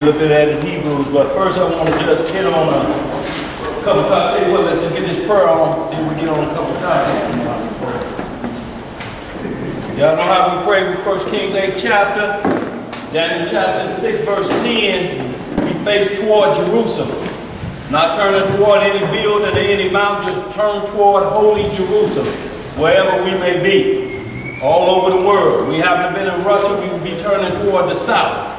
looking at in Hebrews. But first I want to just hit on a couple times. Tell you what, let's just get this prayer on, then we get on a couple times. Y'all know how we pray with 1 Kings 8th chapter. Daniel chapter 6 verse 10. We face toward Jerusalem. Not turning toward any building or any mountain, just turn toward holy Jerusalem, wherever we may be, all over the world. We haven't been in Russia, we will be turning toward the south.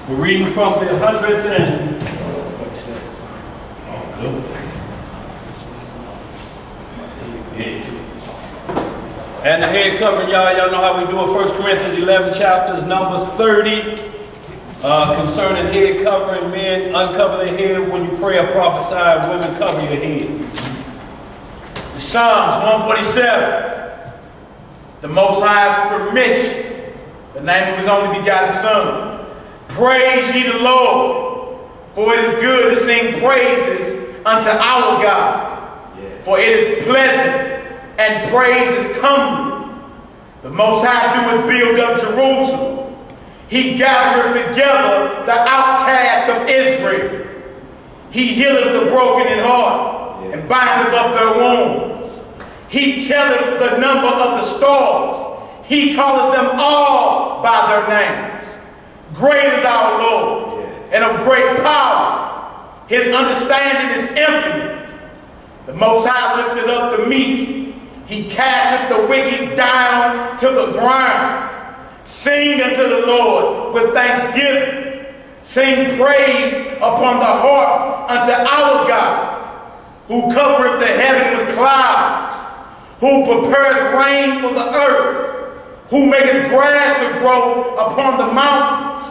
We're reading from the 100th and the head covering, y'all know how we do it. 1 Corinthians 11 chapters, Numbers 30. Concerning head covering, men uncover their head when you pray or prophesy, women cover your heads. Psalms 147. The Most High's permission, the name of his only begotten Son. Praise ye the Lord, for it is good to sing praises unto our God. For it is pleasant, and praise is comely. The Most High doeth build up Jerusalem. He gathereth together the outcast of Israel. He healeth the broken in heart, and bindeth up their wounds. He telleth the number of the stars. He calleth them all by their names. Great is our Lord, and of great power. His understanding is infinite. The Most High lifted up the meek. He casteth the wicked down to the ground. Sing unto the Lord with thanksgiving. Sing praise upon the harp unto our God, who covereth the heaven with clouds, who prepareth rain for the earth, who maketh grass to grow upon the mountains.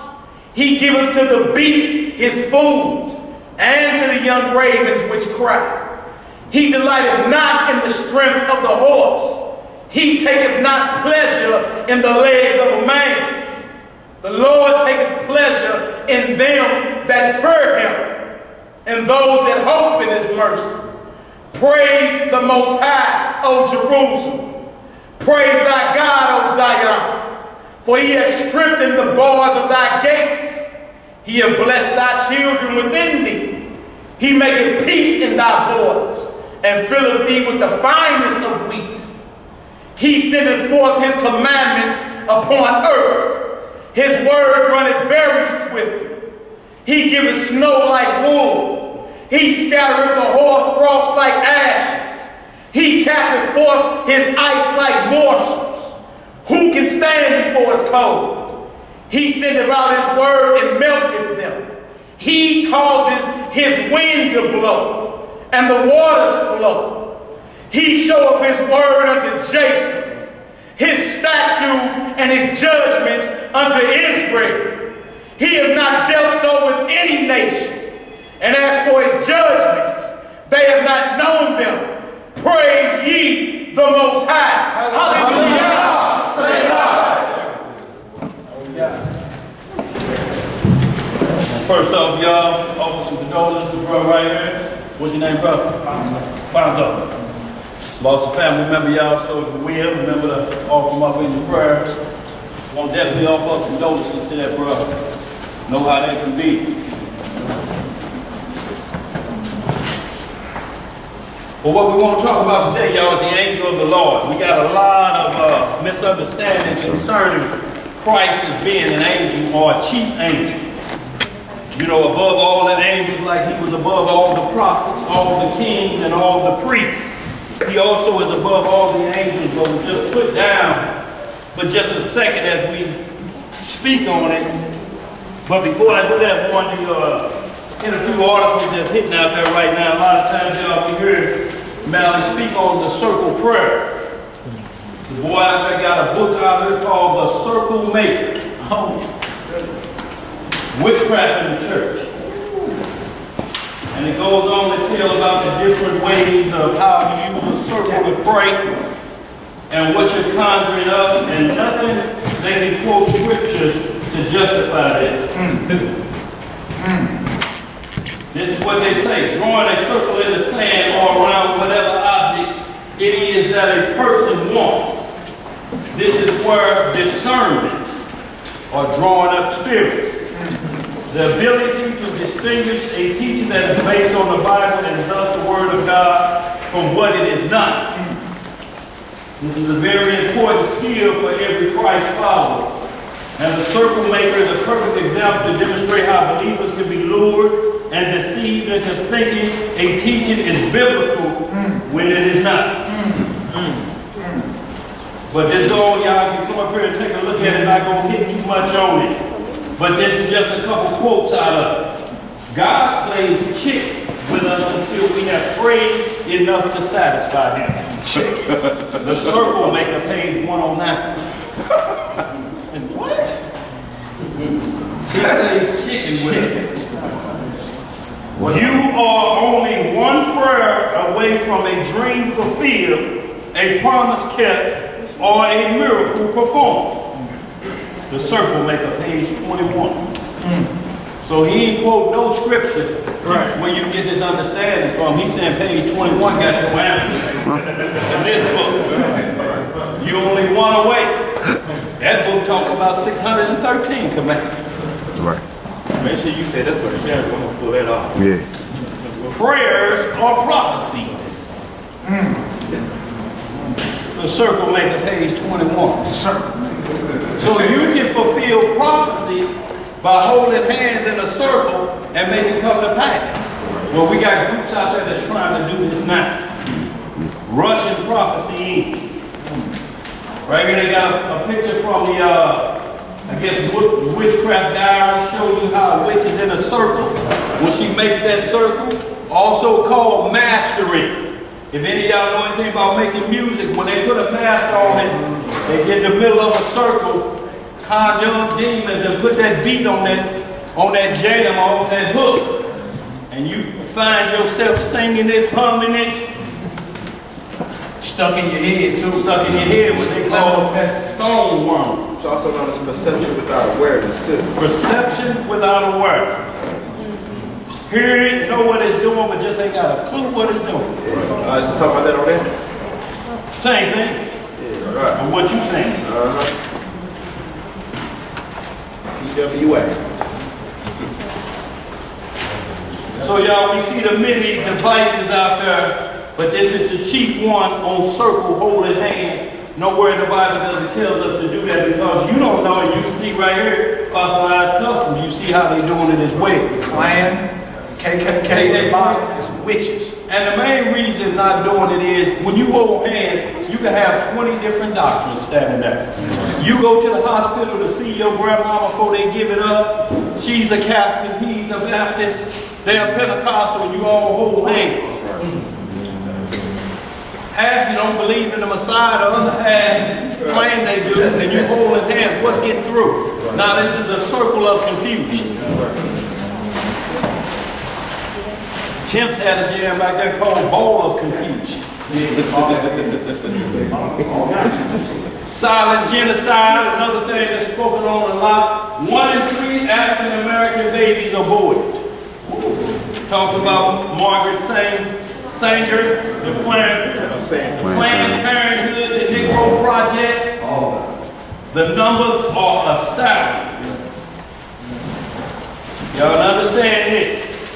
He giveth to the beast his food, and to the young ravens which cry. He delighteth not in the strength of the horse. He taketh not pleasure in the legs of a man. The Lord taketh pleasure in them that fear him, and those that hope in his mercy. Praise the Most High, O Jerusalem. Praise thy God, O Zion. For he hath strengthened the bars of thy gates. He hath blessed thy children within thee. He maketh peace in thy borders, and filleth thee with the finest of wheat. He sendeth forth his commandments upon earth. His word runneth very swiftly. He giveth snow like wool. He scattereth the hoar frost like ashes. He casteth forth his ice like morsels. Who can stand before his cold? He sendeth out his word and melteth them. He causes his wind to blow, and the waters flow. He showeth his word unto Jacob, his statutes and his judgments unto Israel. He hath not dealt so with any nation. And as for his judgments, they have not known them. Praise ye the Most High. Hallelujah. Say God. First off, y'all, offer some condolences to brother right here. What's your name, brother? Fonzo. Lost a family member, y'all, so if you will, remember to offer them up in your prayers. Want to definitely offer up some condolences to that brother. Know how that can be. But what we want to talk about today, y'all, is the angel of the Lord. We got a lot of misunderstandings concerning Christ as being an angel or a chief angel. You know, above all the angels, like he was above all the prophets, all the kings, and all the priests. He also is above all the angels, but we'll just put down for just a second as we speak on it. But before I do that, I want to hit a few articles that's hitting out there right now. A lot of times y'all be hearing Mally speak on the circle prayer. The boy out there got a book out here called The Circle Maker. Witchcraft in the church. And it goes on to tell about the different ways of how you use a circle to pray and what you're conjuring up, and nothing they can quote scriptures to justify this. This is what they say: drawing a circle in the sand or around whatever object it is that a person wants. This is where discernment or drawing up spirits. The ability to distinguish a teaching that is based on the Bible and thus the Word of God from what it is not. This is a very important skill for every Christ follower. And the circle maker is a perfect example to demonstrate how believers can be lured and deceived into thinking a teaching is biblical when it is not. But this all y'all can come up here and take a look at it, not going to hit too much on it. But this is just a couple quotes out of it. God plays chick with us until we have prayed enough to satisfy him. The circle maker page 109. What? He plays chicken with us. You are only one prayer away from a dream fulfilled, a promise kept, or a miracle performed. The circle maker, page 21. So he ain't quote no scripture where you get this understanding from. He's saying page 21 got your answer in this book. You only one away. That book talks about 613 commandments. Right. Make sure you say that for the camera. I'm going to pull that off. Yeah. Prayers or prophecies. The circle maker, page 21. So you can fulfill prophecy by holding hands in a circle and make it come to pass. Well, we got groups out there that's trying to do this now. Russian prophecy in. Right here they got a picture from the, I guess, witchcraft diary, show you how a witch is in a circle. When she makes that circle, also called mastering. If any of y'all know anything about making music, when they put a master on it, they get in the middle of a circle, conjure up demons and put that beat on that jam or on that hook. And you find yourself singing it, humming it. Stuck in your head too. Stuck in your head, what they call song worm. It's also known as perception without awareness too. Perception without awareness. Hear it, know what it's doing, but just ain't got a clue what it's doing. Just talk about that on there? Same thing. Yeah, right. And what you saying? PWA. So y'all, we see the many devices out there, but this is the chief one on circle, holding hand. Nowhere in the Bible does it tell us to do that, because you don't know, and you see right here, fossilized customs, you see how they doing it as well. Klan, KKK, and some witches. And the main reason not doing it is, when you hold hands, you can have 20 different doctrines standing there. You go to the hospital to see your grandmama before they give it up. She's a Catholic, he's a Baptist, they're Pentecostal, and you all hold hands. Half you don't believe in the Messiah, the other half claim they do, and you holding hands. What's getting through? Now this is a circle of confusion. Chimps had a jam back there called Bowl of Confusion. Silent genocide, another thing that's spoken on a lot. 1 in 3 African American babies aborted. Talks about Margaret Sanger, the Planned Parenthood, the Negro Project. The numbers are astounding. Y'all understand this?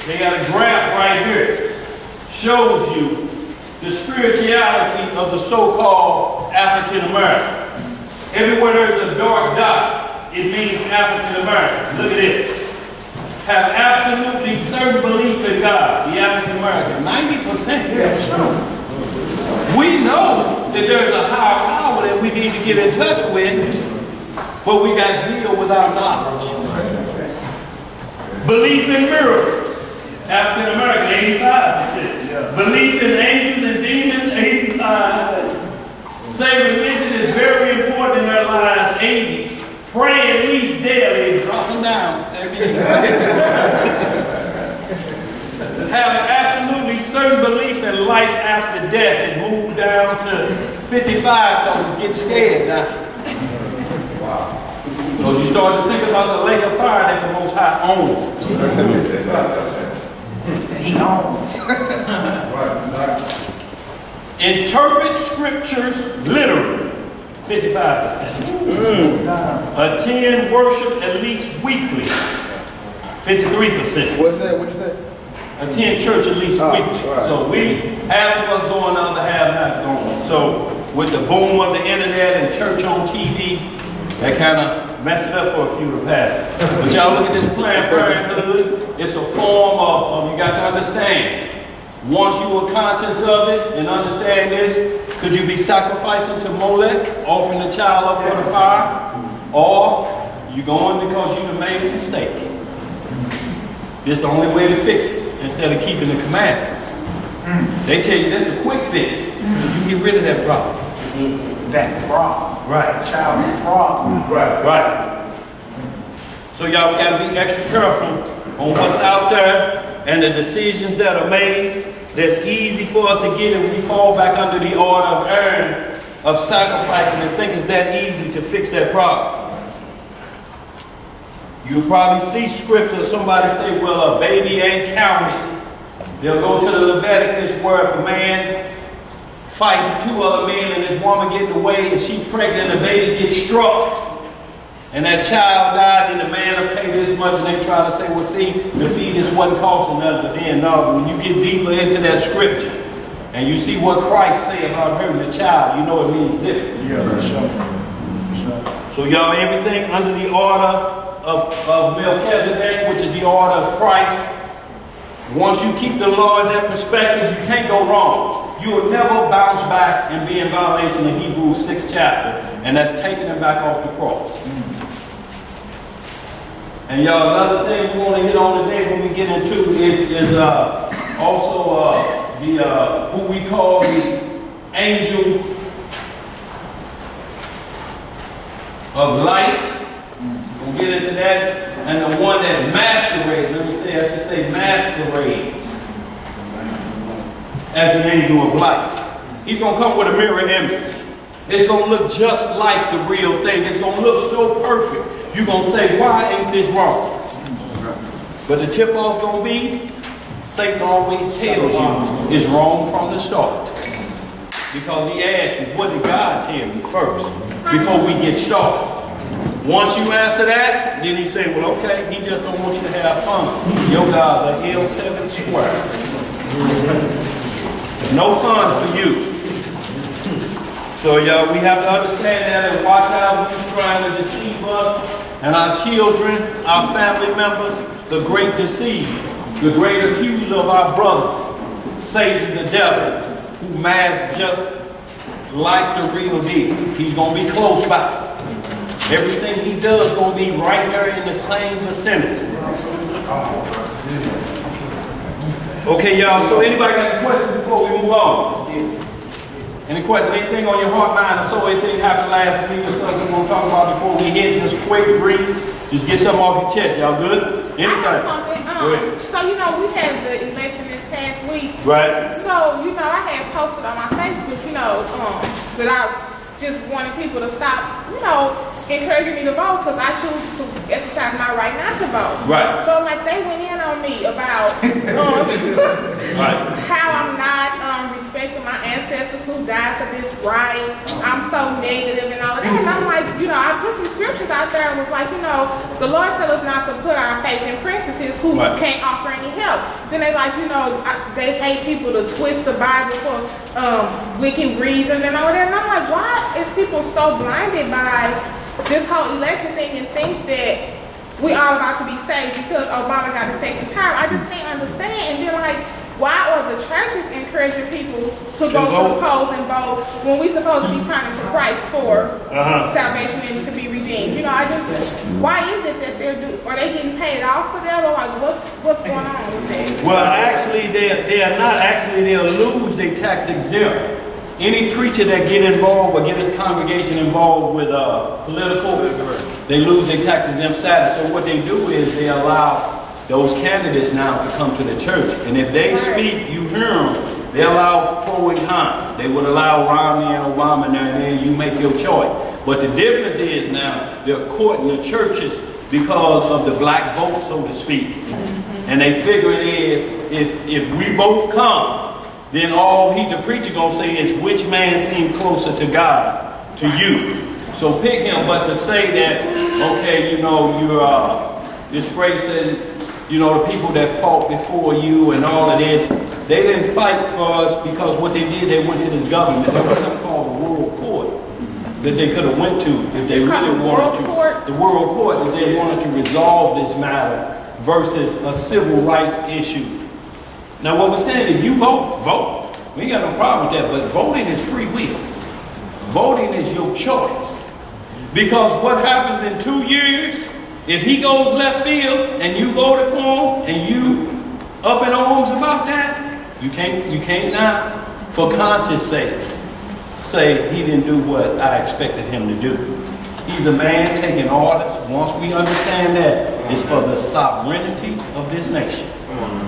They got a graph right here. Shows you the spirituality of the so-called African American. Everywhere there's a dark dot, it means African American. Look at this. Have absolutely certain belief in God, the African American. 90% here. We know that there's a higher power that we need to get in touch with, but we got zeal without knowledge. Belief in miracles. African American, 85%. Belief in angels and demons, 85%. Say religion is very important in their lives, 80%. Pray at least daily, dropping down, 70%. Have absolutely certain belief in life after death, and move down to 55 because it's getting scared now. Because you start to think about the lake of fire that the Most High owns. He owns. Interpret scriptures literally. 55%. Attend worship at least weekly. 53%. What's that? What you say? Attend church at least weekly. Right. So we, half of us going, the other half not going. So with the boom of the internet and church on TV, that kind of messed it up for a few of the pastors. But y'all look at this Planned Parenthood. It's a form of you got to understand. Once you are conscious of it and understand this, could you be sacrificing to Molech, offering the child up for the fire? Or you going because you made a mistake? This is the only way to fix it instead of keeping the commandments. They tell you this is a quick fix. You get rid of that problem. That problem. Right. Child's problem. Right. So y'all, we got to be extra careful on what's out there and the decisions that are made. That's easy for us to get if we fall back under the order of Aaron of sacrificing and think it's that easy to fix that problem. You'll probably see scripture, somebody say, well, a baby ain't counted. They'll go to the Leviticus where if a man fighting two other men and this woman getting away and she's pregnant and the baby gets struck and that child died and the man will pay this much and they try to say, well, see, the fetus wasn't costing nothing. But then, no, when you get deeper into that scripture and you see what Christ said about hurting the child, you know it means different. Yeah, for sure. So y'all, everything under the order of Melchizedek, which is the order of Christ. Once you keep the law in that perspective, you can't go wrong. You will never bounce back and be in violation of Hebrews 6th chapter, and that's taking them back off the cross. And y'all, another thing we want to hit on today when we get into is also who we call the angel of light. We'll get into that. And the one that masquerades, I should say masquerades as an angel of light. He's going to come with a mirror image. It's going to look just like the real thing. It's going to look so perfect. You're going to say, why ain't this wrong? But the tip-off going to be, Satan always tells you it's wrong from the start. Because he asks you, what did God tell you first before we get started? Once you answer that, then he say, well, okay, he just don't want you to have fun. Your God's a L7 square. No fun for you. So, y'all, we have to understand that and watch out when he's trying to deceive us and our children, our family members, the great deceiver, the great accuser of our brother, Satan, the devil, who masks just like the real deal. He's going to be close by. Everything he does is going to be right there in the same vicinity. Okay, y'all, so anybody got any questions before we move on? Any questions? Anything on your heart, mind, or soul? Anything happened last week or something we want to talk about before we hit? Just quick, brief. Just get something off your chest. Y'all good? Anything? Go ahead. So, you know, we had the election this past week. Right. So, you know, I had posted on my Facebook, you know, that I just wanted people to stop, you know, encouraging me to vote because I choose to exercise my right not to vote. Right. So, like, they went in on me about how I'm not respecting my ancestors who died for this right. I'm so negative and all of that. And I'm like, you know, I put some scriptures out there and was like, you know, the Lord tells us not to put our faith in princesses who can't offer any help. Then they like, you know, they hate people to twist the Bible for wicked reasons and all of that. And I'm like, why is people so blinded by this whole election thing and think that we all about to be saved because Obama got a second term? I just can't understand. And then like, why are the churches encouraging people to go to the polls and vote when we supposed to be turning to Christ for salvation and to be redeemed? You know, I just, why is it that are they getting paid off for that, or like what's going on with that? Well, actually, they are not. Actually, they'll lose their tax exempt. Any preacher that get involved or get his congregation involved with political, they lose their tax exempt status. So what they do is they allow those candidates now to come to the church. And if they speak, you hear them, they allow pro and con. They would allow Romney and Obama and then you make your choice. But the difference is now they're courting the churches because of the black vote, so to speak. And they figure if we both come, then all the preacher gonna say is which man seemed closer to God to you. So pick him. But to say that, okay, you know, you're disgracing, you know, the people that fought before you and all of this, they didn't fight for us because what they did, they went to this government. There was something called the World Court that they could have went to if they really wanted to. The World Court, if they wanted to resolve this matter versus a civil rights issue. Now what we're saying, if you vote, vote. We ain't got no problem with that, but voting is free will. Voting is your choice. Because what happens in 2 years, if he goes left field and you voted for him and you up in arms about that, you can't now, for conscience sake, say he didn't do what I expected him to do. He's a man taking orders. Once we understand that, it's for the sovereignty of this nation.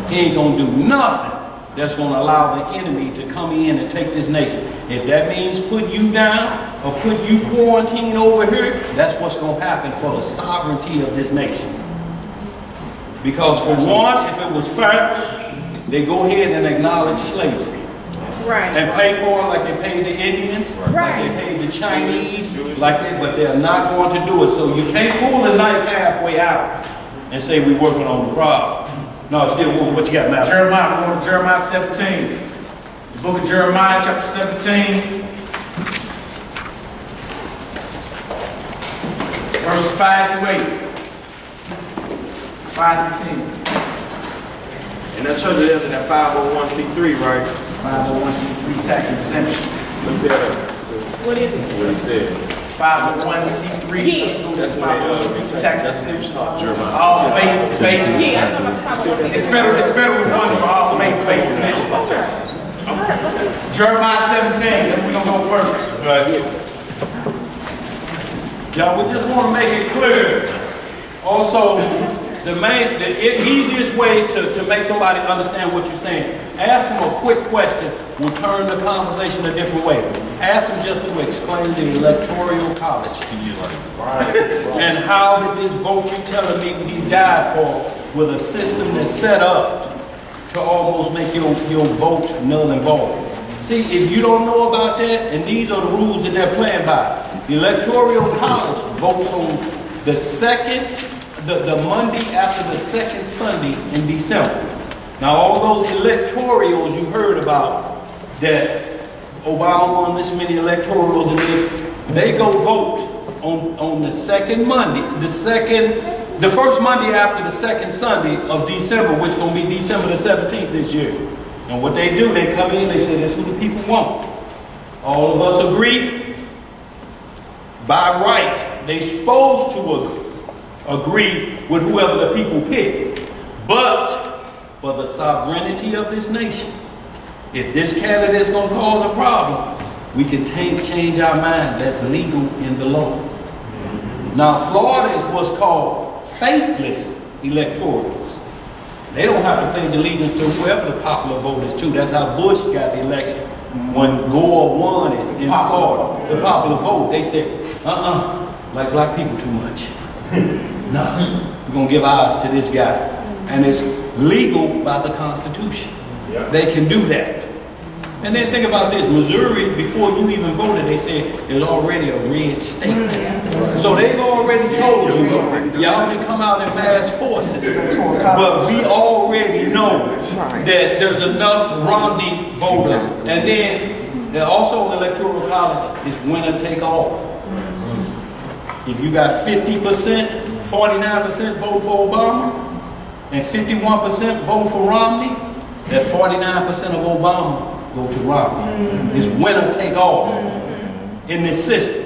He ain't gonna do nothing that's gonna allow the enemy to come in and take this nation. If that means put you down or put you quarantined over here, that's what's gonna happen for the sovereignty of this nation. Because for one, if it was fair, they go ahead and acknowledge slavery. Right. And pay for it like they paid the Indians, like they paid the Chinese, but they're not going to do it. So you can't pull the knife halfway out and say we're working on the problem. No, still, what you got, Matt? Jeremiah, we're going to Jeremiah 17. The book of Jeremiah, chapter 17. Verses 5 through 8. 5 through 10. And that church is in that 501c3, right? 501c3 tax exemption. Look that up. What is it? What he said. 501c3. Yeah. That's 501c3 tax exemption. Jeremiah. All faith-based. Yeah, I know about It's federal funding for all faith-based initiatives. Jeremiah 17. Then we're going to go first. Right. Y'all, we just want to make it clear. Also, the easiest way to make somebody understand what you're saying, ask them a quick question will turn the conversation a different way. Ask them just to explain the electoral college to you. And how did this vote you telling me he died for with a system that's set up to almost make your vote null and void. See, if you don't know about that, and these are the rules that they're playing by, the electoral college votes on the the Monday after the second Sunday in December. Now all those electorals you heard about, that Obama won this many electorals and this, they go vote on the second Monday, the first Monday after the second Sunday of December, which is going to be December the 17th this year. And what they do, they come in, they say, this is who the people want. All of us agree. By right, they're supposed to agree with whoever the people pick. But for the sovereignty of this nation, if this candidate is going to cause a problem, we can change our mind. That's legal in the law. Now, Florida is what's called faithless electorals. They don't have to pledge allegiance to whoever the popular vote is to. That's how Bush got the election. When Gore won it in Florida, the popular vote, they said, like black people too much. No, we're going to give ours to this guy. And it's legal by the Constitution. Yeah. They can do that. And then think about this. Missouri, before you even voted, they said there's already a red state. So they've already told you, y'all can come out in mass forces. But we already know that there's enough Romney voters. And then also in the Electoral College, it's winner take all. If you got 50%, 49% vote for Obama, and 51% vote for Romney, that 49% of Obama go to Romney. It's winner take all in this system.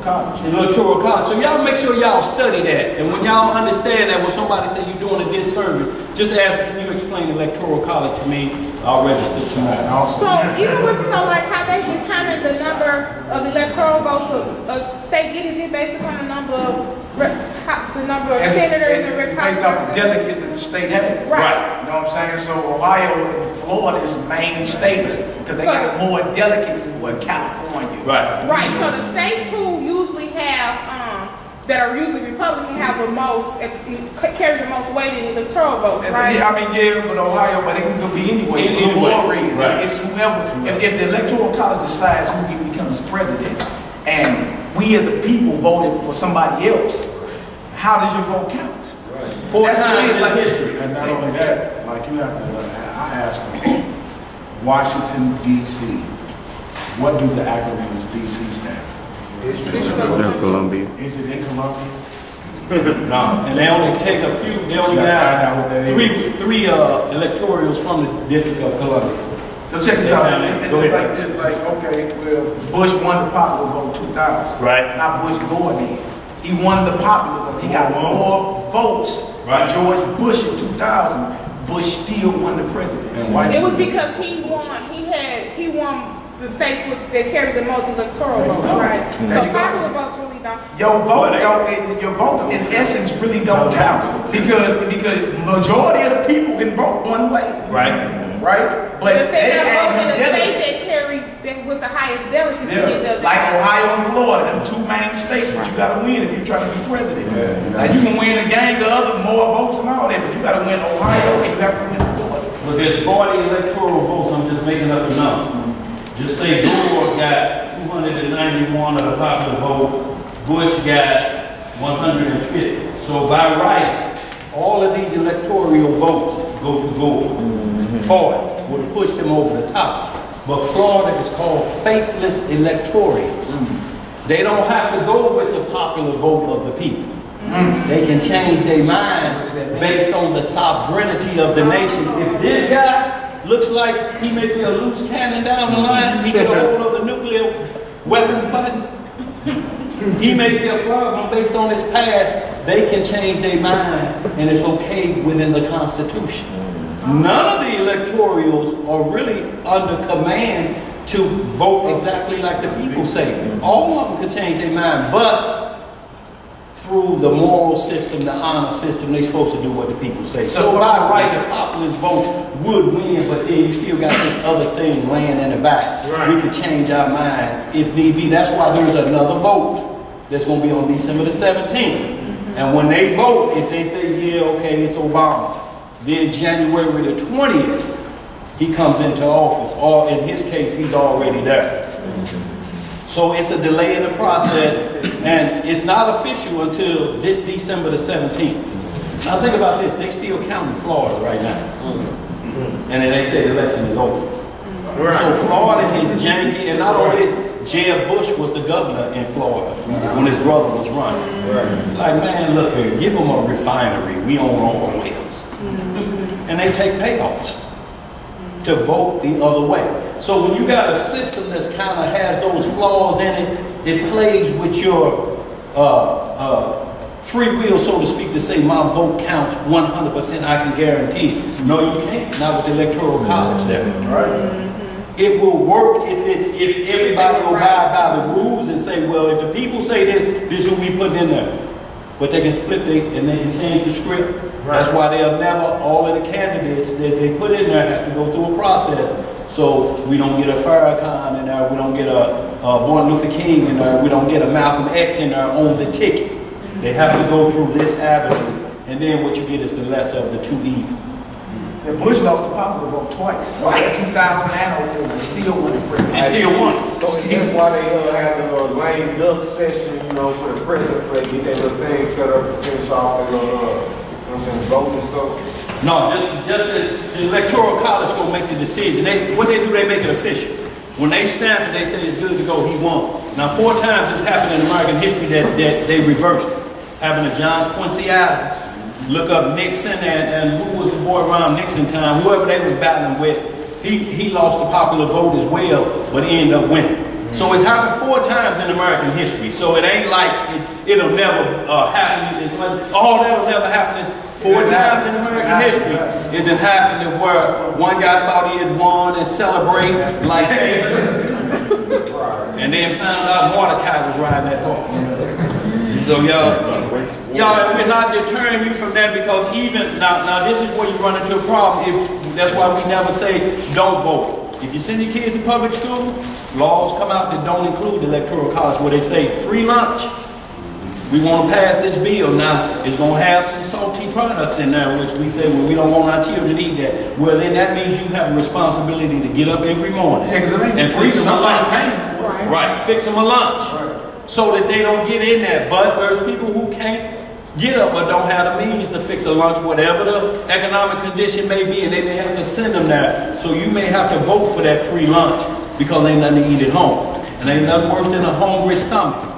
Electoral college. So y'all make sure y'all study that. And when y'all understand that, when somebody say you're doing a disservice, just ask, can you explain electoral college to me? I'll register tonight. So even with like how they determine the number of electoral votes a state gets, is it based upon the number of senators and reps? Based off the delegates that the state has. Right. You know what I'm saying? So Ohio and Florida is main states because they got more delegates than what California. Right. Right. So the states who usually have that are usually Republican have the most, carry the most weight in electoral votes, right? Yeah, I mean, yeah, but Ohio, but it can be anyway. Right. It's whoever. If the Electoral College decides who becomes president, and we as a people voted for somebody else, how does your vote count? Right. 4 times in history. And not only that, like you have to, I ask them, Washington, D.C., what do the acronyms D.C. stand for? Columbia. Is it in Columbia? No, and they only take a few, they only got three electorals from the District of Columbia. So check this out. Go ahead. It's like, okay, well, Bush won the popular vote 2000. Right. Not Bush Gore did. He won the popular vote. He got more votes than George Bush in 2000. Bush still won the presidency. It was because he won. He won the states that carried the most electoral votes, right? So popular votes really don't. Your vote in essence really don't count because majority of the people can vote one way. Right. Right? But if they not voting in a state that carry with the highest delegacy, it doesn't like matter. Ohio and Florida, them 2 main states that you gotta win if you're trying to be president. Now you can win a gang of other more votes and all that, but you gotta win Ohio and you have to win Florida. Look, there's 40 electoral votes. I'm just making up a number. Just say Gore got 291 of the popular vote. Bush got 150. So by right, all of these electoral votes go to Gore. 40 would have pushed him over the top. But Florida is called faithless electorals. They don't have to go with the popular vote of the people. They can change their mind based on the sovereignty of the nation. If this guy looks like he may be a loose cannon down the line, he get a hold of the nuclear weapons button, he may be a problem based on his past, they can change their mind and it's okay within the Constitution. None of the electorals are really under command to vote exactly like the people say. All of them can change their mind, but through the moral system, the honor system, they're supposed to do what the people say. So by right, the populist vote would win, but then you still got this other thing laying in the back. Right. We could change our mind if need be. That's why there's another vote that's going to be on December the 17th. And when they vote, if they say, yeah, okay, it's Obama, then January the 20th, he comes into office, or in his case, he's already there. So it's a delay in the process, and it's not official until this December the 17th. Now think about this, they still counting Florida right now. And then they say the election is over. So Florida is janky, and not only this, Jeb Bush was the governor in Florida when his brother was running. Like, man, look here, give them a refinery, we own oil wells. And they take payoffs to vote the other way. So when you got a system that's kind of has those flaws in it, it plays with your free will, so to speak, to say my vote counts 100%, I can guarantee it. No, you can't. Not with the Electoral College there. Right? It will work if everybody will abide by the rules and say, well, if the people say this is what we put in there. But they can flip it and they can change the script. Right. That's why they'll never, all of the candidates that they put in there have to go through a process. So we don't get a Farrakhan in there, we don't get a Martin Luther King in there, we don't get a Malcolm X in there on the ticket. They have to go through this avenue, and then what you get is the lesser of the two evil. And Bush lost the popular vote twice. 2004, and still won the presidency. And still won. So that's why they have the lame duck session, you know, for the president, so they get that little thing set up to finish off the voting and stuff. No, just the Electoral College will make the decision. What they do, they make it official. When they stamp it, they say it's good to go, he won. Now, 4 times it's happened in American history that they reversed it. Happened to John Quincy Adams. Look up Nixon and who was the boy around Nixon time, whoever they was battling with, he lost the popular vote as well, but he ended up winning. So it's happened 4 times in American history. So it ain't like it'll never happen. Oh, that'll never happen. It's 4 times in American history. It didn't happen to where one guy thought he had won and celebrate like and then found out Mordecai was riding that horse. So y'all, we're not deterring you from that, because even now this is where you run into a problem. That's why we never say don't vote. If you send your kids to public school, laws come out that don't include the Electoral College, where they say free lunch. We want to pass this bill. Now, it's going to have some salty products in there, which we say, well, we don't want our children to eat that. Well, then that means you have a responsibility to get up every morning and free some lunch. Right, fix them a lunch. So that they don't get in that. But there's people who can't get up but don't have the means to fix a lunch, whatever the economic condition may be, and they may have to send them there. So you may have to vote for that free lunch because ain't nothing to eat at home. And ain't nothing worse than a hungry stomach.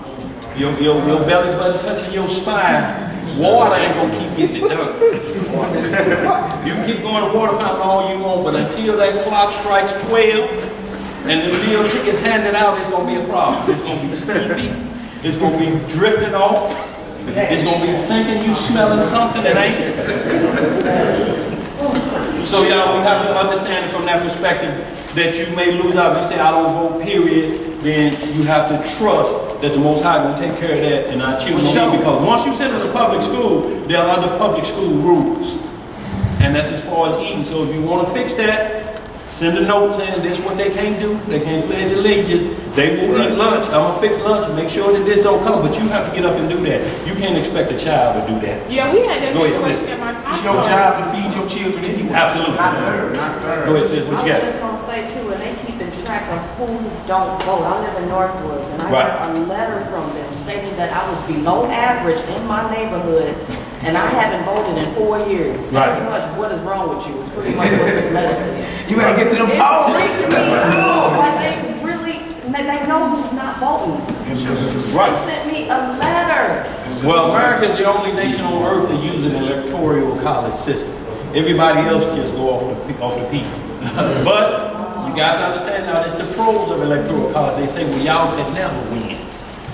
Your belly button touching your spine. Water ain't gonna keep getting it done. You keep going to water fountain all you want, but until that clock strikes 12 and the meal ticket's handed out, it's gonna be a problem. It's gonna be sleepy. It's gonna be drifting off. It's gonna be thinking you smelling something that ain't. So y'all, we have to understand it from that perspective that you may lose out. If you say I don't vote, period, then you have to trust that the Most High will take care of that and our children will be, because once you send them to public school, they're under public school rules. And that's as far as eating. So if you want to fix that, send a note saying this is what they can't do. They can't pledge allegiance. They will eat lunch. I'm going to fix lunch and make sure that this don't come. But you have to get up and do that. You can't expect a child to do that. Yeah, we had that situation at my house. It's your job to feed your children anyway. Absolutely. Not her, not her. Go ahead, sis. What you got? I was just going to say, too, and they keeping track of who don't vote. I live in Northwoods, and I got a letter from them stating that I was below average in my neighborhood, and I haven't voted in 4 years. Right. Pretty much, what is wrong with you? It's pretty much what this letter says. You better get to them polls. Like they know who's not voting. They sent me a letter. Well, America is the only nation on earth that uses an electoral college system. Everybody else just go off the people. But you got to understand now, there's the pros of electoral college. They say, well, y'all could never win.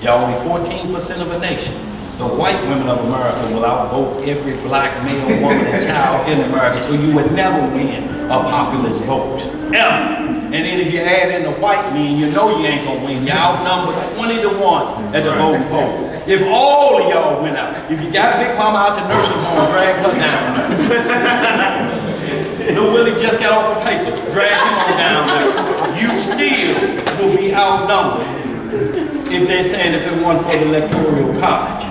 Y'all only 14% of a nation. The white women of America will outvote every black male, woman, and child in America, so you would never win a populist vote, ever. And then if you add in the white men, you know you ain't gonna win. You're outnumbered 20 to 1 at the voting poll. If all of y'all went out, if you got Big Mama out the nursing home, drag her down. No Willie just got off of papers, drag him on down there. You still will be outnumbered if they're saying if it wasn't for the electoral college.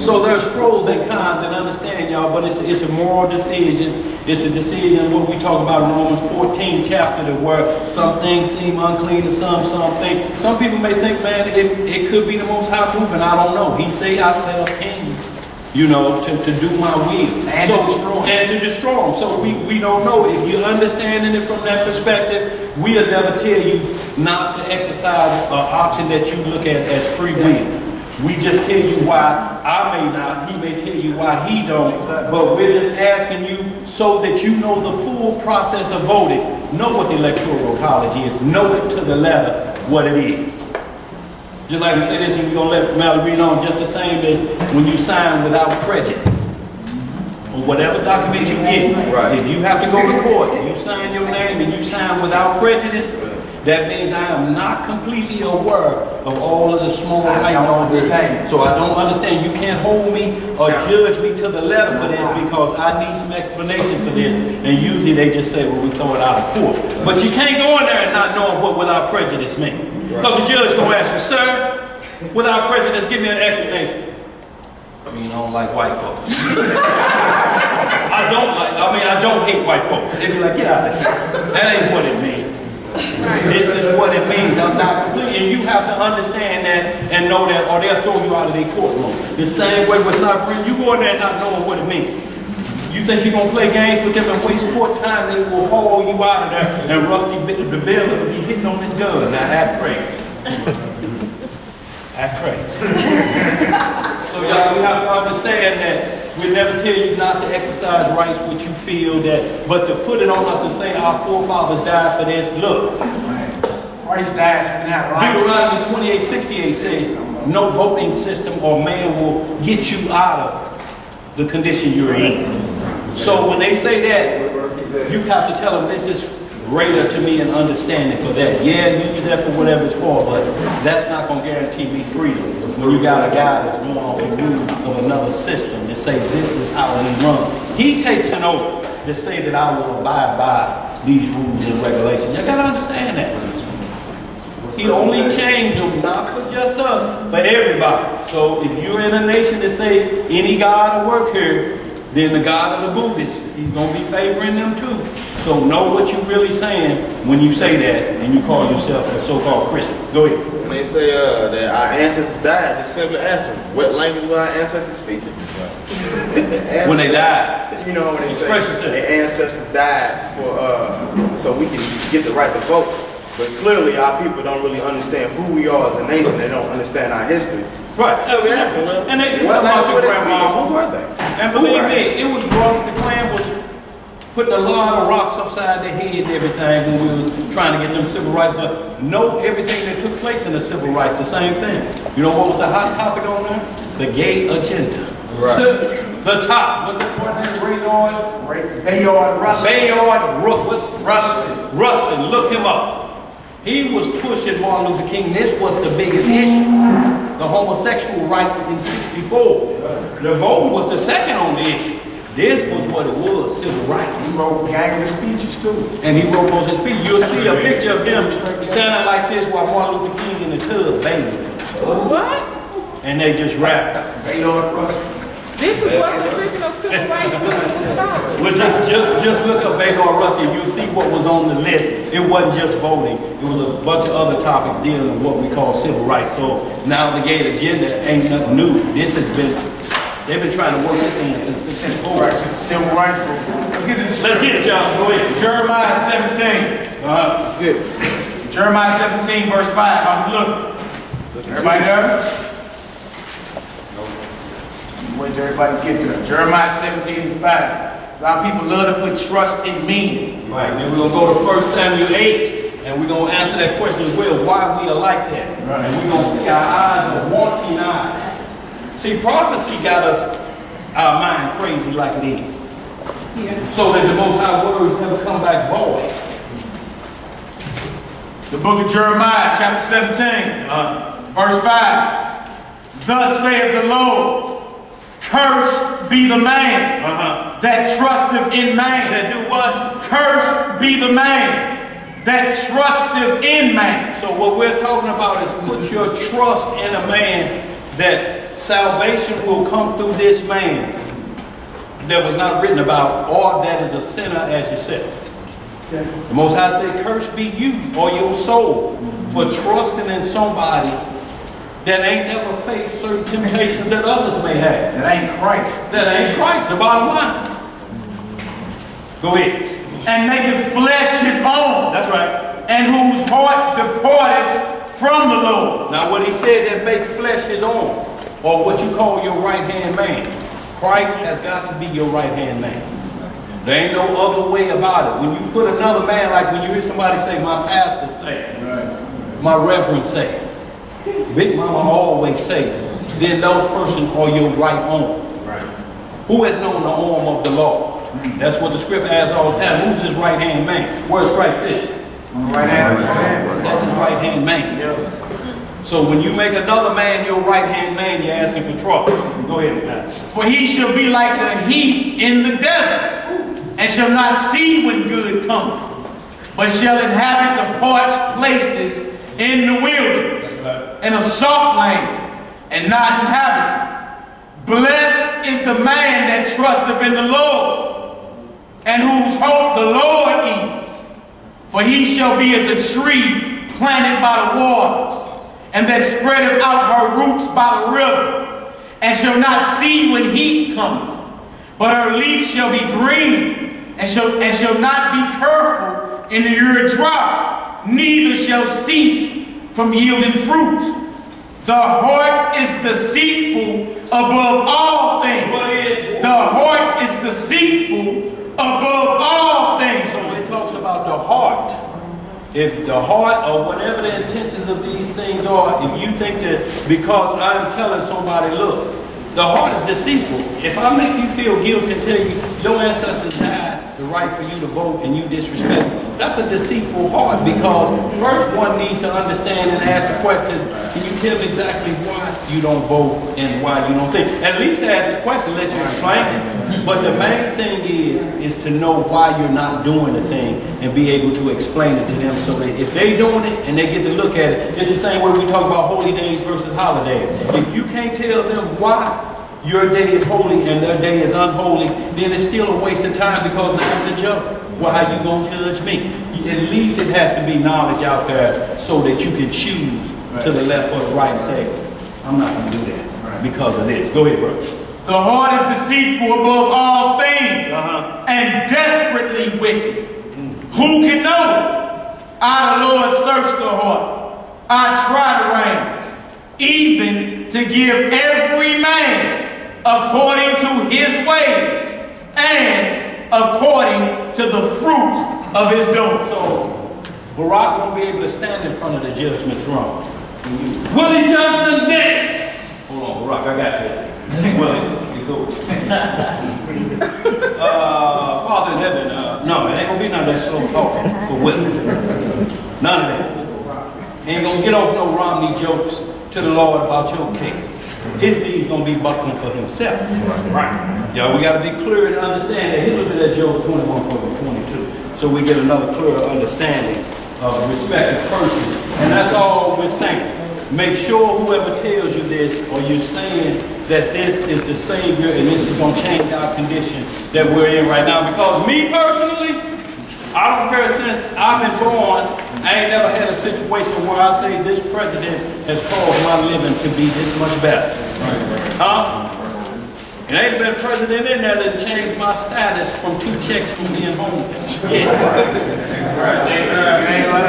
So there's pros and cons, and understand y'all, but it's a moral decision. It's a decision, what we talk about in Romans 14 chapter, where some things seem unclean to some things. Some people may think, man, it could be the Most High moving. I don't know. He say I set up kings, you know, to do my will. And to destroy them. So we don't know. If you're understanding it from that perspective, we'll never tell you not to exercise an option that you look at as free will. We just tell you why I may not, he may tell you why he don't, but we're just asking you so that you know the full process of voting, know what the electoral college is, know it to the letter what it is. Just like we say this, and we're going to let Mallory read on, just the same as when you sign without prejudice. Or whatever document you get, if you have to go to court, you sign your name and you sign without prejudice, that means I am not completely aware of all of the small I don't understand. So I don't understand. You can't hold me or judge me to the letter for this because I need some explanation for this. And usually they just say, well, we throw it out of court. But you can't go in there and not knowing what without prejudice means. Because the judge is going to ask you, sir, without prejudice, give me an explanation. I mean, I don't like white folks. I don't hate white folks. They be like, get out of there. That ain't what it means. This is what it means. I'm not complete. And you have to understand that and know that, or they'll throw you out of their courtroom. The same way with suffering, you go in there not knowing what it means. You think you're going to play games with them and waste court time, they will haul you out of there, and Rusty the Bill will be hitting on his gun. Now act crazy. Act crazy. So y'all, we have to understand that we never tell you not to exercise rights which you feel that, but to put it on us and say our forefathers died for this. Look, Christ died so we can have life. Deuteronomy 28:68 says, no voting system or man will get you out of the condition you're in. So when they say that, you have to tell them this is greater to me and understanding for that. Yeah, use that for whatever it's for, but that's not going to guarantee me freedom. When you got a guy that's going off the news of another system that say this is how he runs, he takes an oath to say that I will abide by these rules and regulations. You got to understand that. He only changed them, not for just us, for everybody. So if you're in a nation that say any God will work here, Then the God of the Buddhists, he's going to be favoring them too. So know what you're really saying when you say that and you call yourself a so-called Christian. Go ahead. When they say that our ancestors died, just simply ask them, what language were our ancestors speaking? When they died. You know, when they say their ancestors died for so we can get the right to vote. But clearly our people don't really understand who we are as a nation. They don't understand our history. Right. So we ask them, and they talk about your grandma. Who were they? And believe me, it was rough. The Klan was putting a lot of rocks upside their head and everything when we was trying to get them civil rights. But know everything that took place in the civil rights, the same thing. You know what was the hot topic on there? The gay agenda. Right. The top. What's that boy's name? Bayard Rustin. Bayard Rustin. Rustin. Look him up. He was pushing Martin Luther King. This was the biggest issue. The homosexual rights in '64. The vote was the second on the issue. This was what it was, civil rights. He wrote gang of speeches too. And he wrote most of his speeches. You'll see a picture of him standing like this while Martin Luther King in the tub bathing. What? And they just rapped. Bayard Rustin. This is what the original civil rights movement was about. Well, just look up Bayard Rustin. You'll see what was on the list. It wasn't just voting. It was a bunch of other topics dealing with what we call civil rights. So now the gay agenda ain't nothing new. This has been, they've been trying to work this in since '64. Right, since the civil rights movement. Let's get it, John. Go ahead. Jeremiah 17. That's good. Jeremiah 17, verse 5. I'm looking. Everybody there? Wait till everybody get there. Jeremiah 17, 5. A lot of people love to put trust in me. Right, then we're going to go to 1 Samuel 8, and we're going to answer that question as well, why we are like that. Right. And we're going to see our eyes are wanting eyes. See, prophecy got us, our mind crazy like it is. Yeah. So that the Most High words never come back void. The book of Jeremiah, chapter 17, verse 5. Thus saith the Lord, cursed be the man that trusteth in man. That do what? Cursed be the man that trusteth in man. So what we're talking about is put your trust in a man, that salvation will come through this man that was not written about, or that is a sinner as yourself. Okay. The Most High said, cursed be you or your soul for trusting in somebody that ain't never faced certain temptations that others may have. That ain't Christ. That ain't Christ, the bottom line. Go ahead. And maketh flesh his own. That's right. And whose heart departeth from the Lord. Now what he said, that make flesh his own, or what you call your right-hand man. Christ has got to be your right-hand man. There ain't no other way about it. When you put another man, like when you hear somebody say, my pastor say, right, my reverend say, Big Mama always say, then those persons are your right arm. Right. Who has known the arm of the Lord? That's what the scripture asks all the time. Who's his right hand man? Where's Christ sitting? Right hand man. That's his right hand man. Yeah. So when you make another man your right hand man, you're asking for trouble. Go ahead, man. For he shall be like the heath in the desert, and shall not see when good cometh, but shall inhabit the parched places in the wilderness, in a salt land, and not inhabited. Blessed is the man that trusteth in the Lord, and whose hope the Lord is. For he shall be as a tree planted by the waters, and that spreadeth out her roots by the river, and shall not see when heat cometh, but her leaf shall be green, and shall not be careful in the year drought, neither shall cease from yielding fruit. The heart is deceitful above all things. The heart is deceitful above all things. So it talks about the heart. If the heart, or whatever the intentions of these things are, if you think that because I'm telling somebody, look, the heart is deceitful. If I make you feel guilty and tell you your ancestors died the right for you to vote and you disrespect me, that's a deceitful heart, because first one needs to understand and ask the question, can you tell me exactly why you don't vote and why you don't think? At least ask the question, let you explain it. But the main thing is to know why you're not doing the thing and be able to explain it to them, so that if they're doing it and they get to look at it, it's the same way we talk about holy days versus holidays. If you can't tell them why your day is holy and their day is unholy, then it's still a waste of time because now it's a joke. Well, how you gonna judge me? At least it has to be knowledge out there so that you can choose to the left or the right and say, I'm not gonna do that because of this. Go ahead, bro. The heart is deceitful above all things and desperately wicked. Who can know it? I, the Lord, search the heart. I try the reins, even to give every man according to his ways and according to the fruit of his doing. So Barack won't be able to stand in front of the judgment throne. Willie Johnson next. Hold on, Barack, I got this. Willie. Father in heaven, no, it ain't gonna be none of that slow talking for Willie. None of that. Ain't gonna get off no Romney jokes to the Lord about your case. His knees gonna be buckling for himself. Right. Yeah, we gotta be clear and understand that. He looked at that Job 21:22, so we get another clearer understanding of the respective person. And that's all we're saying. Make sure whoever tells you this, or you're saying that this is the Savior and this is going to change our condition that we're in right now. Because me personally, I don't care, since I've been born, I ain't never had a situation where I say this president has caused my living to be this much better. Huh? It ain't been a president in there that changed my status from 2 checks from being homeless. Yeah.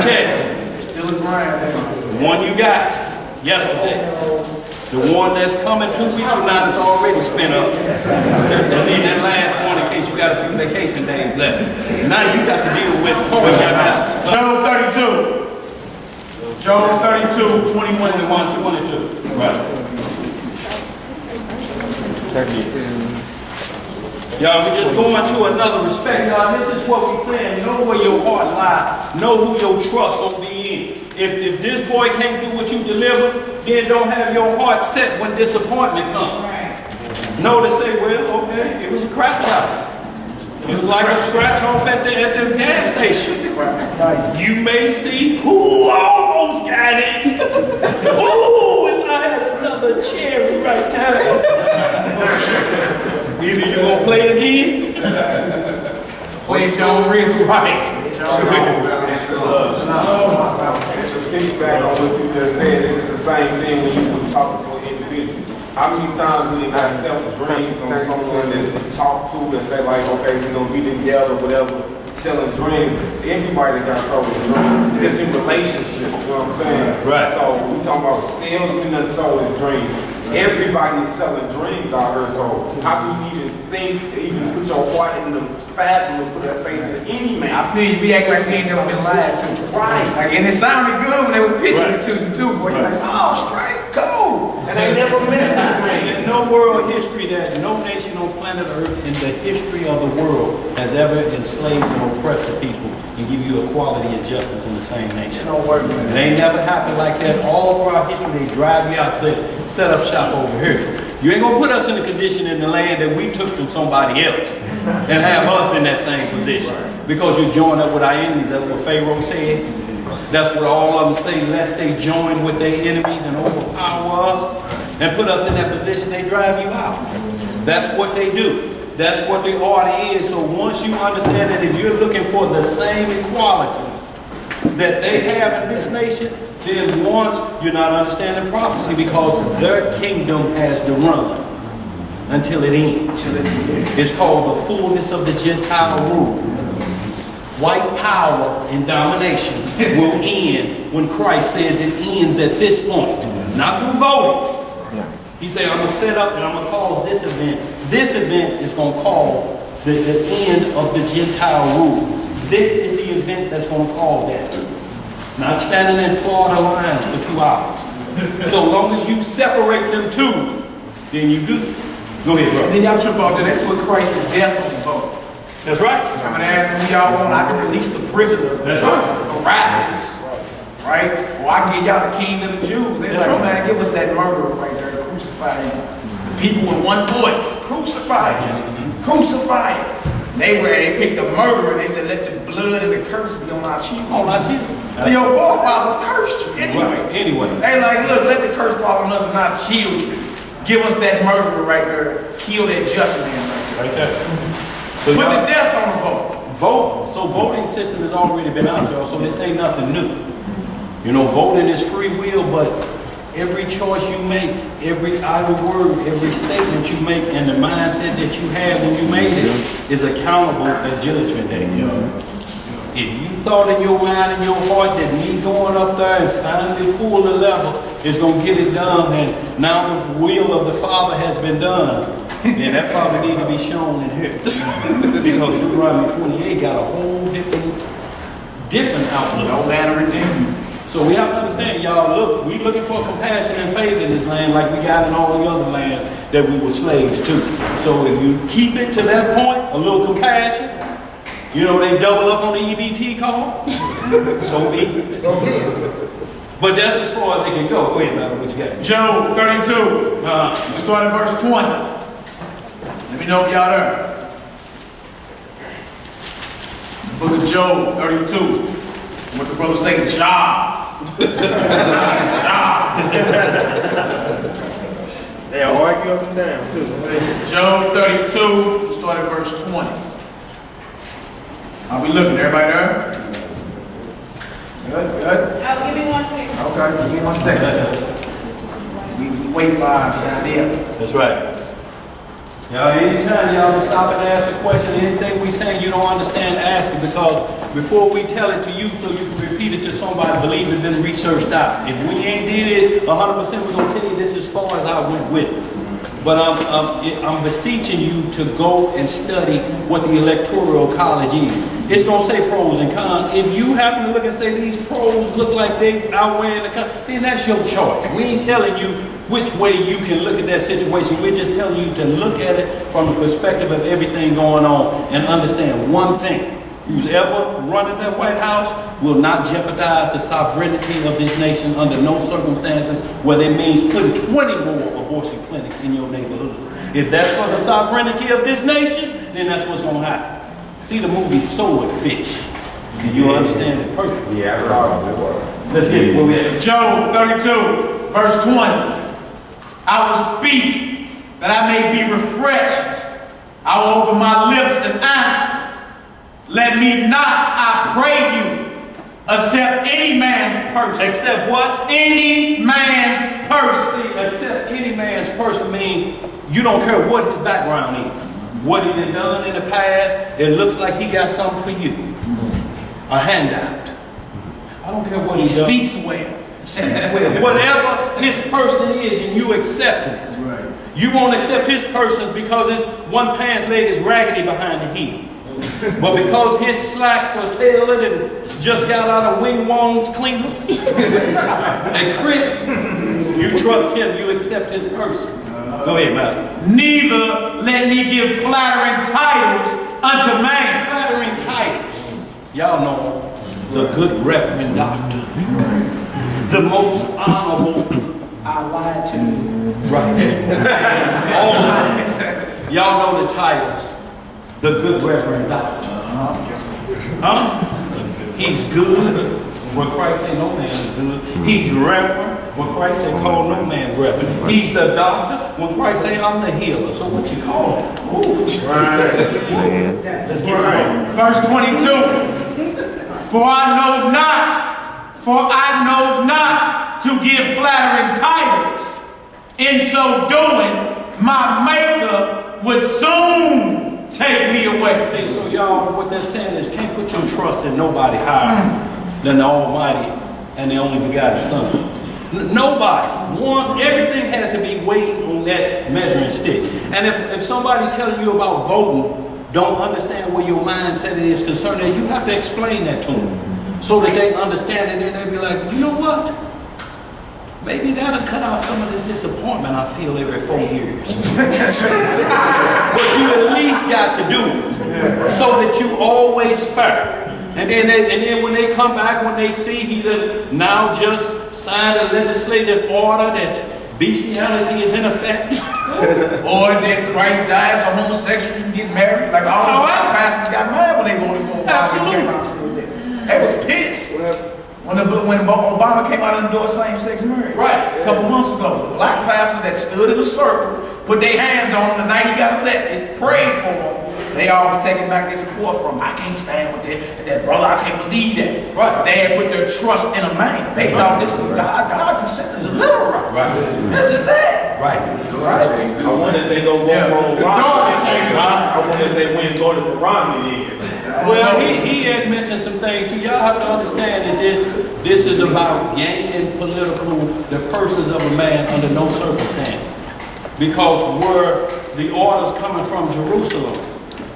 Checks. Still a grind. The one you got yesterday. The one that's coming 2 weeks from now is already spent up. And then that last one in case you got a few vacation days left. Now you got to deal with Job 32. Job 32, 21 to 122. Right. Y'all, we just going to another respect, y'all. This is what we saying. Know where your heart lies. Know who your trust will be in. If this boy can't do what you deliver, then don't have your heart set when disappointment comes. Know to say, well, okay, it was a crap job. It was like a scratch off at the gas station. You may see, ooh, almost got it. Ooh, if I had another cherry right there. Either you gonna play again, play at your own risk, right? To piggyback on what you just said, it's the same thing when you talk to an individual. How many times we got self-dreams on someone that we talk to and say like, okay, we're gonna be together, whatever, selling dreams. Everybody got sold a dream. It's in relationships, you know what I'm saying? Right. So we talking about sales, we done sold his dreams. Everybody's selling dreams out here, so how do you even think, even put your heart in the fathom and put that faith in any man? I feel you be acting like we ain't never been lied to. Right. Like, and it sounded good when they was pitching it to you too, boy. You're like, oh, straight, go. And they never met this man. In no world history that no nation on planet Earth in the history of the world has ever enslaved and oppressed the people and give you equality and justice in the same nation. It don't work, man. It ain't never happened like that. All throughout history, they drive you out, say, set up shop over here. You ain't gonna put us in the condition in the land that we took from somebody else and have us in that same position. Because you join up with our enemies. That's what Pharaoh said. That's what all of them say, lest they join with their enemies and overpower us and put us in that position, they drive you out. That's what they do. That's what the order is. So once you understand that if you're looking for the same equality that they have in this nation, then once you're not understanding prophecy, because their kingdom has to run until it ends. It's called the fullness of the Gentile rule. White power and domination will end when Christ says it ends at this point, not through voting. He said, I'm going to set up and I'm going to cause this event. This event is going to call the end of the Gentile rule. This is the event that's going to call that. Not standing in Florida lines for 2 hours. So long as you separate them two, then you good. Go ahead, bro. Then y'all trip out there, they put Christ to death on the vote. That's right. I'm going to ask them, y'all want, I can release the prisoner. That's right. Barabbas. Right? Or I can get y'all the king of the Jews. They're like, man, give us that murderer right there. Crucify him. The people with one voice. Crucify him. Crucify him. They picked the murderer and they said, let the blood and the curse be on our children. On our children. Your forefathers cursed you anyway. Anyway. They like, look, let the curse fall on us and our children. give us that murderer right there, kill that just man Right there. So put the death on the vote. Vote. So voting system has already been out, y'all, so this ain't nothing new. You know, voting is free will, but every choice you make, every idle word, every statement you make, and the mindset that you had when you made it is accountable at Judgment Day. If you thought in your mind and your heart that me going up there and finally pull the lever is going to get it done, and now the will of the Father has been done, then that probably need to be shown in here. Because Deuteronomy 28 got a whole different outlook. No land of redeeming. So we have to understand, y'all, look, we looking for compassion and faith in this land like we got in all the other lands that we were slaves to. So if you keep it to that point, a little compassion, you know, they double up on the EBT call, so be it. But that's as far as it can go. Go ahead, man, what you got? Job 32. We start at verse 20. Let me know if y'all there. Book of Job 32. What the brother say? Job. Job. They argue up and down too. Job 32. We start at verse 20. Are we looking? Everybody there? Good. Give me 1 second. Okay, give me 1 second. We wait for us down there. That's right. Y'all, anytime y'all stop and ask a question, anything we say you don't understand, ask it, because before we tell it to you so you can repeat it to somebody, believe it's been researched out. If we ain't did it 100%, we're going to tell you this as far as I went with it. But I'm beseeching you to go and study what the Electoral College is. It's going to say pros and cons. If you happen to look and say these pros look like they outweigh the cons, then that's your choice. We ain't telling you which way you can look at that situation. We're just telling you to look at it from the perspective of everything going on and understand one thing. Who's ever running that White House will not jeopardize the sovereignty of this nation under no circumstances, whether it means putting 20 more abortion clinics in your neighborhood. If that's for the sovereignty of this nation, then that's what's going to happen. See the movie Swordfish. And you'll understand it perfectly. Yeah, I saw it. Let's get it. Where we at? Job 32, verse 20. I will speak that I may be refreshed. I will open my lips and answer. Let me not, I pray you, accept any man's person. Accept what? Any man's person. Accept any man's person means you don't care what his background is. What he done done in the past, it looks like he got something for you. A handout. I don't care what he does. Speaks well. Whatever his person is and you accepting it. Right. You won't accept his person because his one pants leg is raggedy behind the heel. But because his slacks are tailored and just got out of Wing Wong's cleaners and crisp, you trust him, you accept his person. Go ahead, man. Neither let me give flattering titles unto man. Flattering titles. Y'all know the good Reverend Doctor. The most honorable. I lied to you. Right. All lies. Y'all know the titles. The good Reverend Doctor. He's good when Christ said no man is good. He's reverend when Christ said call no man reverend. He's the doctor when Christ said I'm the healer. So what you call him? Let's get right. Verse 22. For I know not to give flattering titles. In so doing, my Maker would soon take me away. See, so y'all, what they're saying is can't put your trust in nobody higher than the Almighty and the only begotten Son. Nobody. Once everything has to be weighed on that measuring stick. And if somebody telling you about voting don't understand where your mindset is concerned, you have to explain that to them so that they understand it and they'll be like, you know what? Maybe that'll cut out some of this disappointment I feel every 4 years. But you at least got to do it so that you always fair. And then when they come back, when they see he now just signed a legislative order that bestiality is in effect. Or that Christ died so homosexuals can get married. Like all the white pastors got mad when they voted for him. Absolutely. They was pissed. When Obama came out and endorsed same-sex marriage, Right. a couple months ago, the black pastors that stood in a circle, put their hands on him the night he got elected, prayed for him. They always taking back their support from, I can't stand with that brother, I can't believe that. Right. They had put their trust in a man. They thought this is God. God can send the deliverer. Right. This is it. Right. Right. I wonder if they go on Romney. I wonder if they went and voted for Romney then. Well, he had mentioned some things too. Y'all have to understand that this is about gaining the persons of a man under no circumstances. Because where the order's coming from Jerusalem,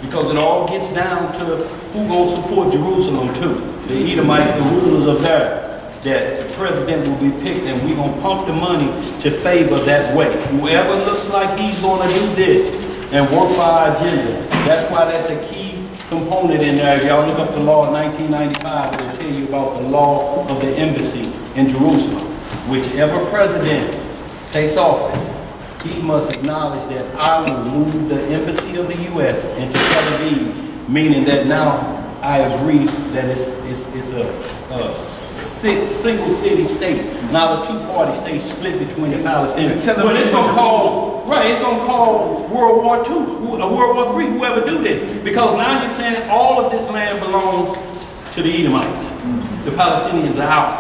because it all gets down to who gonna support Jerusalem too. The Edomites, the rulers of there, that the president will be picked and we're gonna pump the money to favor that way. Whoever looks like he's gonna do this and work for our agenda, that's why that's a key component in there. If y'all look up the law of 1995, it'll tell you about the law of the embassy in Jerusalem. Whichever president takes office, he must acknowledge that I will move the embassy of the U.S. into Tel Aviv, meaning that now I agree that it's a single city state, not a two-party state split between the Palestinians. But it's going to cause, it's going to cause World War II, World War III, whoever do this. Because now you're saying all of this land belongs to the Edomites. The Palestinians are out.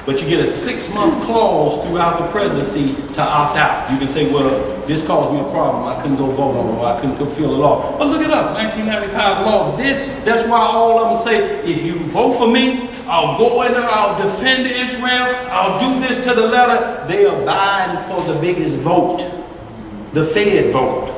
But you get a 6-month clause throughout the presidency to opt out. You can say, well, this caused me a problem. I couldn't go vote on it, or I couldn't fulfill the law. But look it up, 1995 law. That's why all of them say, if you vote for me, I'll go in there, I'll defend Israel, I'll do this to the letter. They are vying for the biggest vote, the Fed vote,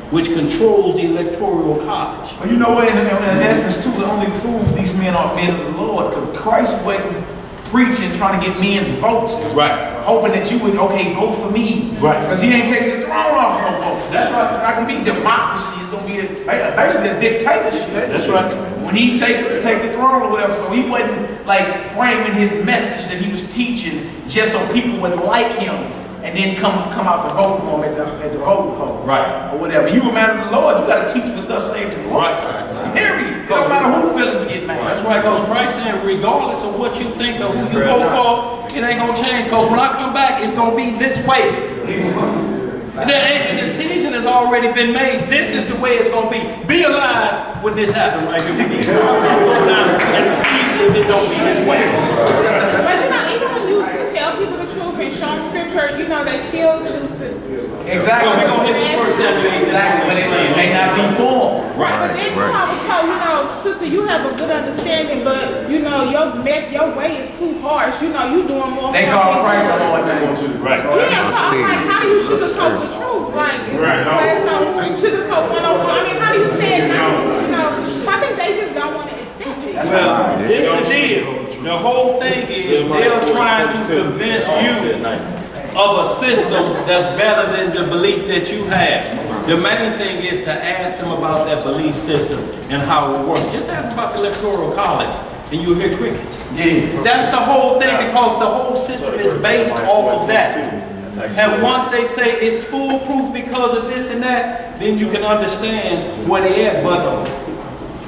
which controls the electoral college. Well, you know what, in essence, too, it only proves these men are men of the Lord, because Christ wasn't preaching, trying to get men's votes. Right. Hoping that you would, okay, vote for me. Right. Because he ain't taking the throne off your vote. That's right. It's not going to be democracy. It's going to be basically a dictatorship. That's right. When he take the throne or whatever, so he wasn't like framing his message that he was teaching just so people would like him and then come out to vote for him at the voting poll. Right. Or whatever. You a man of the Lord, you got to teach what thus saith the Lord. Right. Period. It don't matter who feelings get mad. That's right, because Christ said, regardless of what you think or who you vote for, it ain't going to change. Because when I come back, it's going to be this way. The decision has already been made. This is the way it's going to be. Be alive when this happens right here. We need to go down and see if it don't be this way. But you know, even when you tell people the truth and show them scripture, you know, they still choose to. Exactly. Well, we're going to get some first exactly, but it may not be formed. Right, but then too, I was told, you know, sister, you have a good understanding, but you know, your way is too harsh. You know, you doing more. They call Christ a Lord now. Right. Yeah, so I'm like, how do you sugarcoat the truth? Like, sugarcoat 101. I mean, how do you say it now? You know, so I think they just don't want to accept it. Well, it's the deal. The whole thing is they're trying to convince you of a system that's better than the belief that you have. The main thing is to ask them about that belief system and how it works. Just ask them about the electoral college and you'll hear crickets. Yeah. That's the whole thing, because the whole system is based off of that. And once they say it's foolproof because of this and that, then you can understand where they're at. But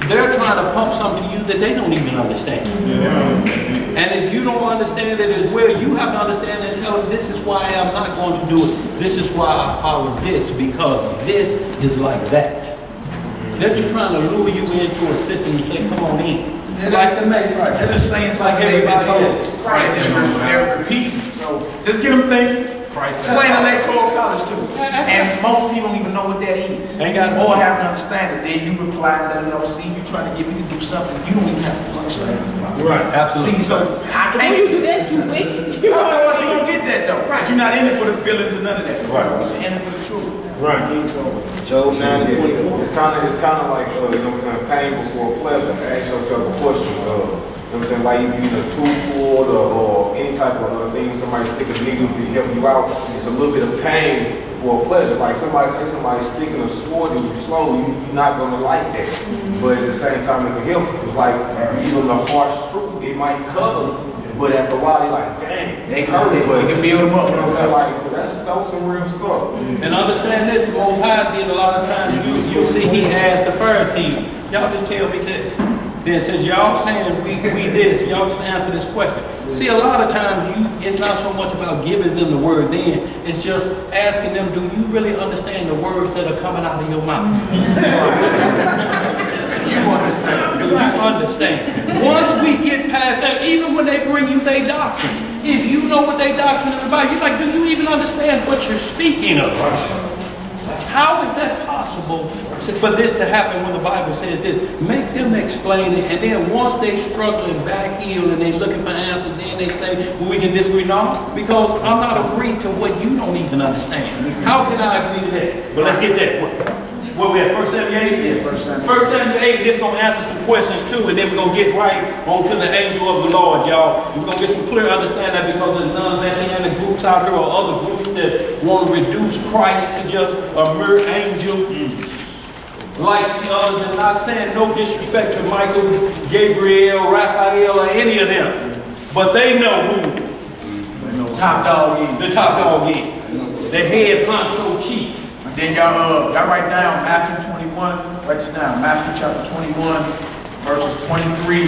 they're trying to pump something to you that they don't even understand. And if you don't understand it as well, you have to understand and tell them, this is why I'm not going to do it. This is why I follow this, because this is like that. They're just trying to lure you into a system and say, come on in. Like the Masons. They're just saying something they've been told. Christ is they're repeating. So just get them thinking. Explain electoral college too. And most people don't even know what that is. Or have to understand it. Then you reply and let them know, see, you trying to get me to do something you don't even have to understand. Right. Absolutely. See, so I can't. When you do that, you wicked. You don't get that though. Right. But you're not in it for the feelings or none of that. Right. You're in it for the truth. Right. So Job 9:24. It's kind of like, you know what I'm saying, pain before pleasure. Ask yourself a question. You know what I'm saying, like if you're in a tool or any type of thing, somebody stick a needle to help you out, it's a little bit of pain for pleasure. Like somebody sticking a sword in you slowly, you're not going to like that. But at the same time, it can help you. It's like even the harsh truth, it might cut them. But after a while, they're like, dang, they hurt it, but you can build them up. You know what I'm saying? Like, that was some real stuff. And understand this, the Most High did a lot of times, you see he asked the Pharisees, y'all just tell me this. Then since y'all saying we this, y'all just answer this question. See, a lot of times it's not so much about giving them the word then, it's just asking them, do you really understand the words that are coming out of your mouth? You understand. Do you understand? Once we get past that, even when they bring you their doctrine, if you know what their doctrine is about, you're like, do you even understand what you're speaking of? How is that possible for this to happen when the Bible says this? Make them explain it, and then once they struggle and back heel and they looking for answers, then they say, well, we can disagree. No, because I'm not agreeing to what you don't even understand. How can I agree to that? But let's get that. Where we at? 1 Samuel 8? Yeah, 1 Samuel 8. 1 Samuel 8, this is going to answer some questions too, and then we're going to get right on to the angel of the Lord, y'all. We're going to get some clear understanding that, because there's none of that groups out here or other groups that want to reduce Christ to just a mere angel like the others, and not saying no disrespect to Michael, Gabriel, Raphael, or any of them. But they know who The top dog is. the top dog is. The head honcho chief. Then y'all write down Matthew 21, write this down, Matthew chapter 21, verses 23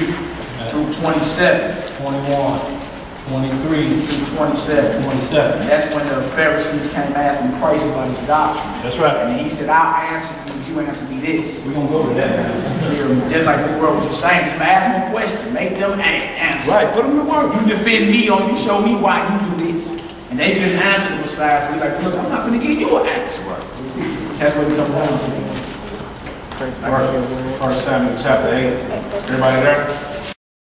through 27. 21, 23 through 27. 27. And that's when the Pharisees came asking Christ about his doctrine. That's right. And he said, I'll answer you, you answer me this. We're going to go to that. Just like the world was just saying, just ask them a question, make them answer. Right, put them to work. You defend me or you show me why you do this. And they didn't answer the Messiah, so we're like, look, I'm not going to give you an answer. That's what it comes down to. 1 Samuel chapter 8. Everybody there?